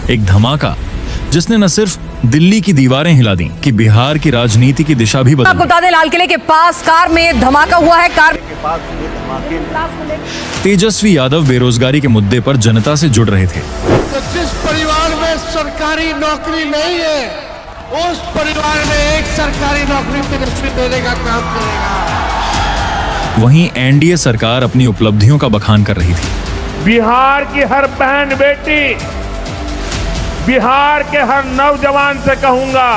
एक धमाका जिसने न सिर्फ दिल्ली की दीवारें हिला दी कि बिहार की राजनीति की दिशा भी बदल आपको बता दें, लाल किले के पास कार में धमाका हुआ है। कार के पास ये धमाके तेजस्वी यादव बेरोजगारी के मुद्दे पर जनता से जुड़ रहे थे। तो जिस परिवार में सरकारी नौकरी नहीं है, उस परिवार में एक सरकारी नौकरी तेजस्वी देने का काम करेगा। वहीं एनडीए सरकार अपनी उपलब्धियों का बखान कर रही थी। बिहार की हर बहन बेटी, बिहार के हर नौजवान से कहूंगा,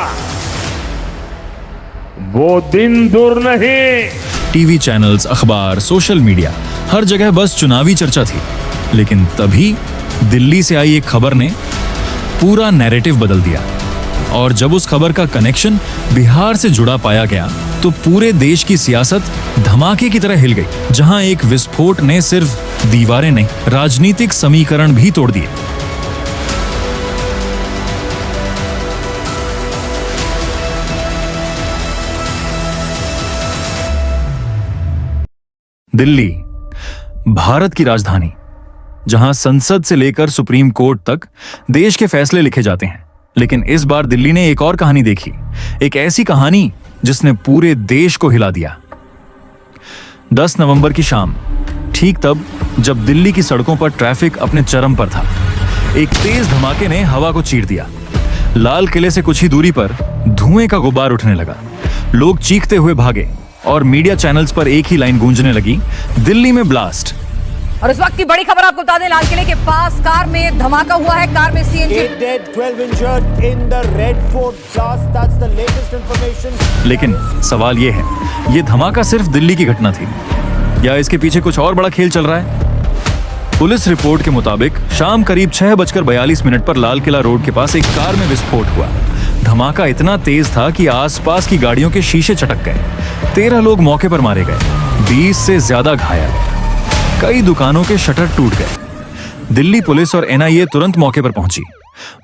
वो दिन दूर नहीं। टीवी चैनल्स, अखबार, सोशल मीडिया, हर जगह बस चुनावी चर्चा थी। लेकिन तभी दिल्ली से आई एक खबर ने पूरा नैरेटिव बदल दिया। और जब उस खबर का कनेक्शन बिहार से जुड़ा पाया गया तो पूरे देश की सियासत धमाके की तरह हिल गई, जहां एक विस्फोट ने सिर्फ दीवारें नहीं, राजनीतिक समीकरण भी तोड़ दिए। दिल्ली, भारत की राजधानी, जहां संसद से लेकर सुप्रीम कोर्ट तक देश के फैसले लिखे जाते हैं। लेकिन इस बार दिल्ली ने एक और कहानी देखी, एक ऐसी कहानी जिसने पूरे देश को हिला दिया। 10 नवंबर की शाम, ठीक तब जब दिल्ली की सड़कों पर ट्रैफिक अपने चरम पर था, एक तेज धमाके ने हवा को चीर दिया। लाल किले से कुछ ही दूरी पर धुएं का गुब्बार उठने लगा। लोग चीखते हुए भागे और मीडिया चैनल्स पर एक ही लाइन गूंजने लगी, दिल्ली में ब्लास्ट। और इस वक्त की बड़ी खबर आपको बता दें, लाल किले के पास कार में धमाका हुआ है। कार में CNG 8 dead, 12 injured in the Red Fort blast. That's the latest information. लेकिन सवाल यह है, यह धमाका सिर्फ दिल्ली की घटना थी या इसके पीछे कुछ और बड़ा खेल चल रहा है? पुलिस रिपोर्ट के मुताबिक शाम करीब 6:42 पर लाल किला रोड के पास एक कार में विस्फोट हुआ। धमाका इतना तेज था कि आसपास की गाड़ियों के शीशे चटक गए। 13 लोग मौके पर मारे गए, 20 से ज्यादा घायल। कई दुकानों के शटर टूट गए। दिल्ली पुलिस और एनआईए तुरंत मौके पर पहुंची।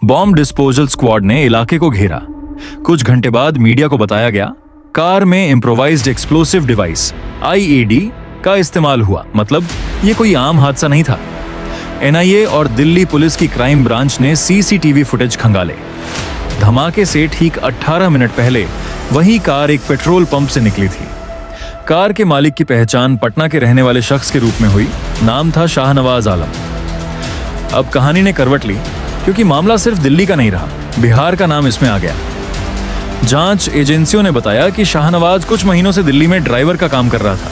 बॉम्ब डिस्पोजल स्क्वाड ने इलाके को घेरा। कुछ घंटे बाद मीडिया को बताया गया, कार में इम्प्रोवाइज्ड एक्सप्लोसिव डिवाइस IED का इस्तेमाल हुआ। मतलब ये कोई आम हादसा नहीं था। एनआईए और दिल्ली पुलिस की क्राइम ब्रांच ने CCTV फुटेज खंगाले। धमाके से ठीक 18 मिनट पहले वही कार एक पेट्रोल पंप से निकली थी। कार के मालिक की पहचान पटना के रहने वाले शख्स के रूप में हुई। नाम था शाहनवाज आलम। अब कहानी ने करवट ली, क्योंकि मामला सिर्फ दिल्ली का नहीं रहा, बिहार का नाम इसमें आ गया। जांच एजेंसियों ने बताया कि शाहनवाज कुछ महीनों से दिल्ली में ड्राइवर का काम कर रहा था,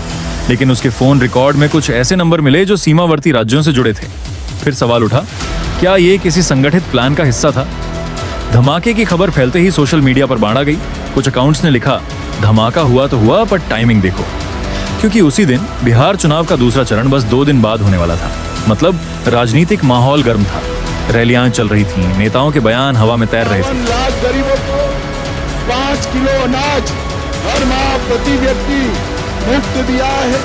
लेकिन उसके फोन रिकॉर्ड में कुछ ऐसे नंबर मिले जो सीमावर्ती राज्यों से जुड़े थे। फिर सवाल उठा, क्या ये किसी संगठित प्लान का हिस्सा था? धमाके की खबर फैलते ही सोशल मीडिया पर बांटा गई। कुछ अकाउंट्स ने लिखा, धमाका हुआ तो हुआ, पर टाइमिंग देखो, क्योंकि उसी दिन बिहार चुनाव का दूसरा चरण बस 2 दिन बाद होने वाला था। मतलब राजनीतिक माहौल गर्म था, रैलियां चल रही थीं, नेताओं के बयान हवा में तैर रहे थे। 52 लाख गरीबों को 5 किलो अनाज हर माह प्रति व्यक्ति मुफ्त दिया है।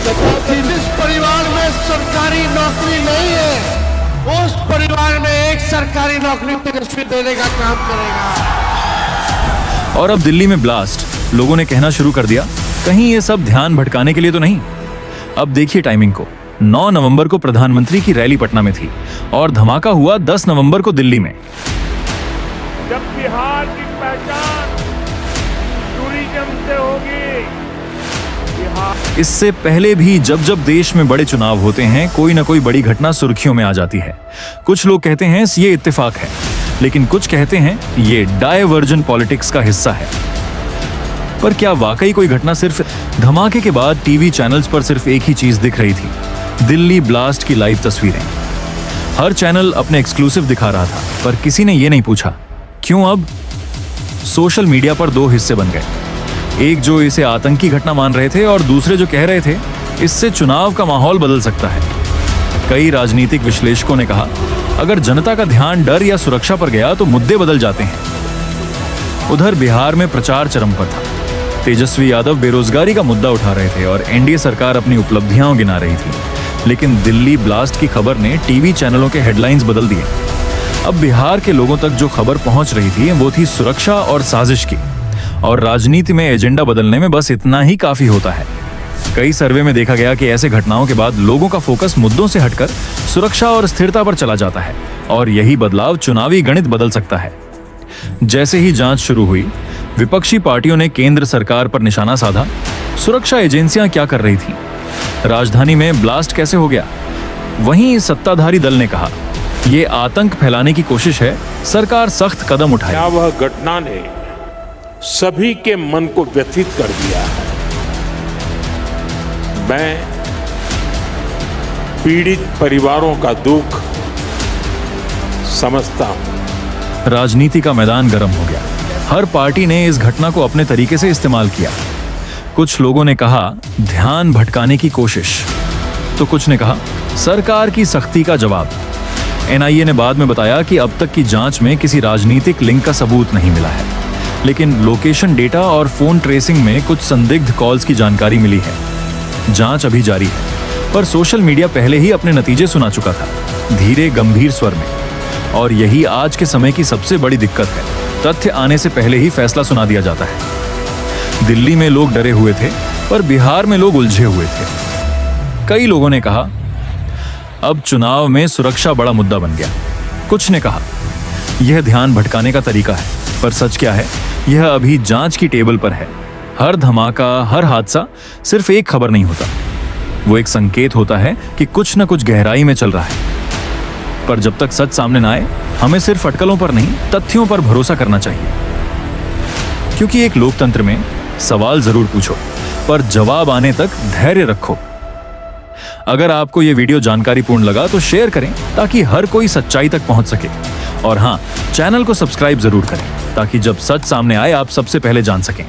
साथ ही जिस परिवार में सरकारी नौकरी नहीं है, उस परिवार में एक सरकारी नौकरी तेजस्वी देने का काम करेगा। और अब दिल्ली में ब्लास्ट। लोगों ने कहना शुरू कर दिया, कहीं ये सब ध्यान भटकाने के लिए तो नहीं। अब देखिए टाइमिंग को। 9 नवंबर को प्रधानमंत्री की रैली पटना में थी और धमाका हुआ 10 नवंबर को दिल्ली में। जब बिहार की पहचान टूरिज्म से होगी, इससे पहले भी जब जब देश में बड़े चुनाव होते हैं, कोई ना कोई बड़ी घटना सुर्खियों में आ जाती है। कुछ लोग कहते हैं ये इत्तेफाक है, लेकिन कुछ कहते हैं ये डायवर्जन पॉलिटिक्स का हिस्सा है। पर क्या वाकई कोई घटना? सिर्फ धमाके के बाद टीवी चैनल्स पर सिर्फ एक ही चीज दिख रही थी, दिल्ली ब्लास्ट की लाइव तस्वीरें। हर चैनल अपने एक्सक्लूसिव दिखा रहा था, पर किसी ने ये नहीं पूछा क्यों। अब सोशल मीडिया पर 2 हिस्से बन गए, एक जो इसे आतंकी घटना मान रहे थे और दूसरे जो कह रहे थे इससे चुनाव का माहौल बदल सकता है। कई राजनीतिक विश्लेषकों ने कहा, अगर जनता का ध्यान डर या सुरक्षा पर गया तो मुद्दे बदल जाते हैं। उधर बिहार में प्रचार चरम पर था। तेजस्वी यादव बेरोजगारी का मुद्दा उठा रहे थे और एनडीए सरकार अपनी उपलब्धियां गिना रही थी। लेकिन दिल्ली ब्लास्ट की खबर ने टीवी चैनलों के हेडलाइंस बदल दिए। अब बिहार के लोगों तक जो खबर पहुंच रही थी वो थी सुरक्षा और साजिश की। और राजनीति में एजेंडा बदलने में बस इतना ही काफी होता है। कई सर्वे में देखा गया कि ऐसे घटनाओं के बाद लोगों का फोकस मुद्दों से हटकर सुरक्षा और स्थिरता पर चला जाता है। और यही बदलाव चुनावी गणित बदल सकता है। जैसे ही जांच शुरू हुई, विपक्षी पार्टियों ने केंद्र सरकार पर निशाना साधा। सुरक्षा एजेंसियां क्या कर रही थीं? राजधानी में ब्लास्ट कैसे हो गया? वहीं सत्ताधारी दल ने कहा, यह आतंक फैलाने की कोशिश है, सरकार सख्त कदम उठाए। क्या वह घटना ने सभी के मन को व्यथित कर दिया है? मैं पीड़ित परिवारों का दुख समझता हूं। राजनीति का मैदान गर्म हो गया। हर पार्टी ने इस घटना को अपने तरीके से इस्तेमाल किया। कुछ लोगों ने कहा ध्यान भटकाने की कोशिश, तो कुछ ने कहा सरकार की सख्ती का जवाब। एनआईए ने बाद में बताया कि अब तक की जांच में किसी राजनीतिक लिंक का सबूत नहीं मिला है, लेकिन लोकेशन डेटा और फोन ट्रेसिंग में कुछ संदिग्ध कॉल्स की जानकारी मिली है। जांच अभी जारी है, पर सोशल मीडिया पहले ही अपने नतीजे सुना चुका था, धीरे गंभीर स्वर में। और यही आज के समय की सबसे बड़ी दिक्कत है, तथ्य आने से पहले ही फैसला सुना दिया जाता है। दिल्ली में लोग डरे हुए थे, पर बिहार में लोग उलझे हुए थे। कई लोगों ने कहा अब चुनाव में सुरक्षा बड़ा मुद्दा बन गया। कुछ ने कहा यह ध्यान भटकाने का तरीका है, पर सच क्या है, यह अभी जांच की टेबल पर है। हर धमाका, हर हादसा सिर्फ एक खबर नहीं होता, वो एक संकेत होता है कि कुछ न कुछ गहराई में चल रहा है। पर जब तक सच सामने ना आए, हमें सिर्फ अटकलों पर नहीं, तथ्यों पर भरोसा करना चाहिए। क्योंकि एक लोकतंत्र में सवाल जरूर पूछो, पर जवाब आने तक धैर्य रखो। अगर आपको यह वीडियो जानकारीपूर्ण लगा तो शेयर करें, ताकि हर कोई सच्चाई तक पहुंच सके। और हां, चैनल को सब्सक्राइब जरूर करें, ताकि जब सच सामने आए आप सबसे पहले जान सकें।